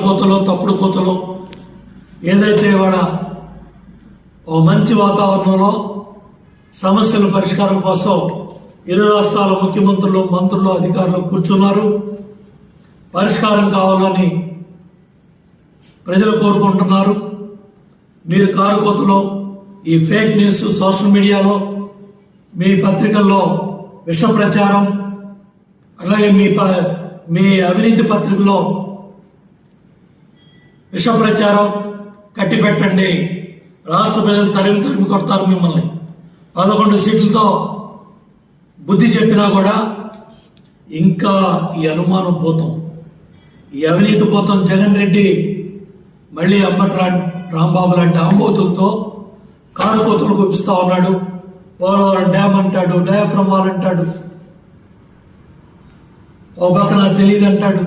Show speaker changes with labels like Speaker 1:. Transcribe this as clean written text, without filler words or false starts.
Speaker 1: కోతలో తప్పుడు కోతలో ఏదైతే ఇవాళ ఓ మంచి వాతావరణంలో సమస్యల పరిష్కారం కోసం ఇరు రాష్ట్రాల ముఖ్యమంత్రులు, మంత్రులు, అధికారులు కూర్చున్నారు. పరిష్కారం కావాలని ప్రజలు కోరుకుంటున్నారు. మీరు కారు కోతలో ఈ ఫేక్ న్యూస్ సోషల్ మీడియాలో, మీ పత్రికల్లో విష ప్రచారం, అలాగే మీ అవినీతి పత్రికలో విష ప్రచారం కట్టిపెట్టండి. రాష్ట్ర ప్రజలు తరిమి కొడతారు మిమ్మల్ని. 11 సీట్లతో బుద్ధి చెప్పినా కూడా ఇంకా ఈ అనుమానం పోతాం, ఈ అవినీతి పోతాం. జగన్ రెడ్డి మళ్ళీ అంబటి రాంబాబు లాంటి ఆంబోతులతో కారు కోతలు చూపిస్తా ఉన్నాడు. పోలవరం డ్యామ్ అంటాడు, డయాఫ్రమ్ వాల్ అంటాడు, ఓ పక్కన తెలియదు అంటాడు.